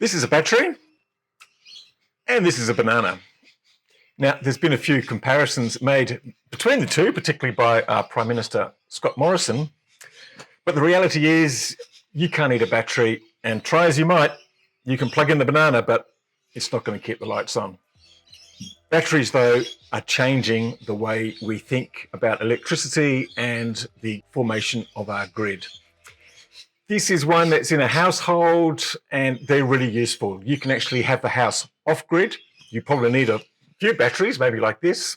This is a battery, and this is a banana. Now, there's been a few comparisons made between the two, particularly by our Prime Minister, Scott Morrison. But the reality is you can't eat a battery, and try as you might, you can plug in the banana, but it's not going to keep the lights on. Batteries, though, are changing the way we think about electricity and the formation of our grid. This is one that's in a household, and they're really useful. You can actually have the house off-grid. You probably need a few batteries, maybe like this,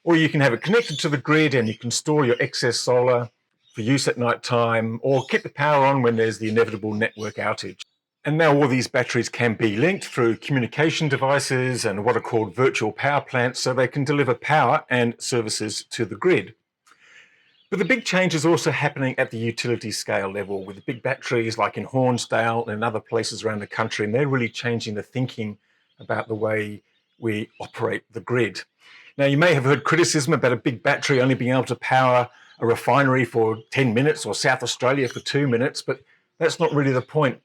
or you can have it connected to the grid and you can store your excess solar for use at night time, or keep the power on when there's the inevitable network outage. And now all these batteries can be linked through communication devices and what are called virtual power plants, so they can deliver power and services to the grid. But the big change is also happening at the utility scale level with the big batteries like in Hornsdale and other places around the country, and they're really changing the thinking about the way we operate the grid. Now, you may have heard criticism about a big battery only being able to power a refinery for 10 minutes or South Australia for 2 minutes, but that's not really the point.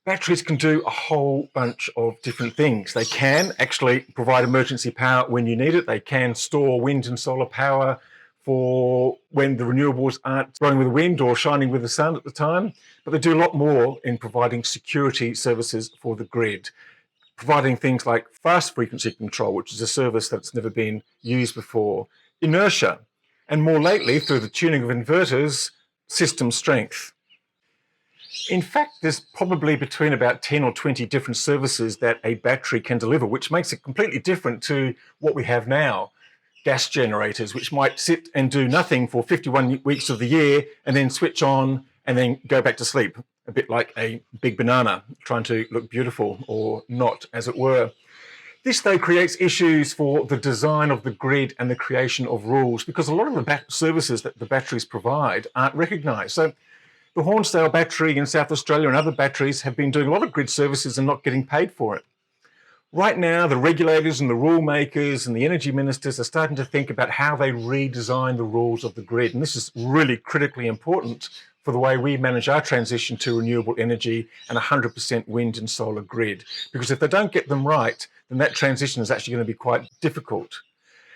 Batteries can do a whole bunch of different things. They can actually provide emergency power when you need it. They can store wind and solar power for when the renewables aren't blowing with the wind or shining with the sun at the time. But they do a lot more in providing security services for the grid, providing things like fast frequency control, which is a service that's never been used before, inertia, and more lately, through the tuning of inverters, system strength. In fact, there's probably between about 10 or 20 different services that a battery can deliver, which makes it completely different to what we have now. Gas generators, which might sit and do nothing for 51 weeks of the year and then switch on and then go back to sleep, a bit like a big banana trying to look beautiful, or not, as it were. This, though, creates issues for the design of the grid and the creation of rules, because a lot of the services that the batteries provide aren't recognised. So the Hornsdale battery in South Australia and other batteries have been doing a lot of grid services and not getting paid for it. Right now, the regulators and the rule makers and the energy ministers are starting to think about how they redesign the rules of the grid. And this is really critically important for the way we manage our transition to renewable energy and 100% wind and solar grid. Because if they don't get them right, then that transition is actually going to be quite difficult.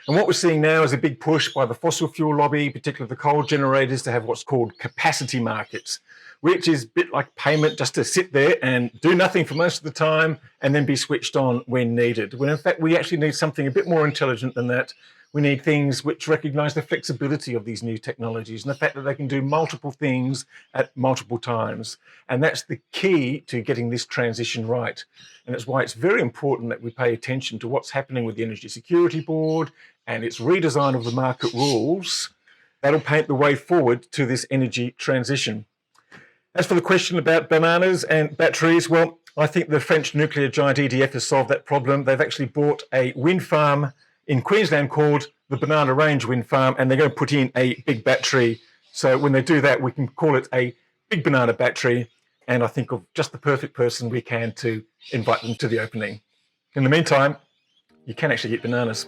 And what we're seeing now is a big push by the fossil fuel lobby, particularly the coal generators, to have what's called capacity markets, which is a bit like payment, just to sit there and do nothing for most of the time and then be switched on when needed. When in fact, we actually need something a bit more intelligent than that. We need things which recognise the flexibility of these new technologies and the fact that they can do multiple things at multiple times. And that's the key to getting this transition right. And that's why it's very important that we pay attention to what's happening with the Energy Security Board and its redesign of the market rules. That'll paint the way forward to this energy transition. As for the question about bananas and batteries, well, I think the French nuclear giant EDF has solved that problem. They've actually bought a wind farm in Queensland called the Banana Range Wind Farm, and they're going to put in a big battery. So when they do that, we can call it a big banana battery. And I think of just the perfect person we can to invite them to the opening. In the meantime, you can actually eat bananas.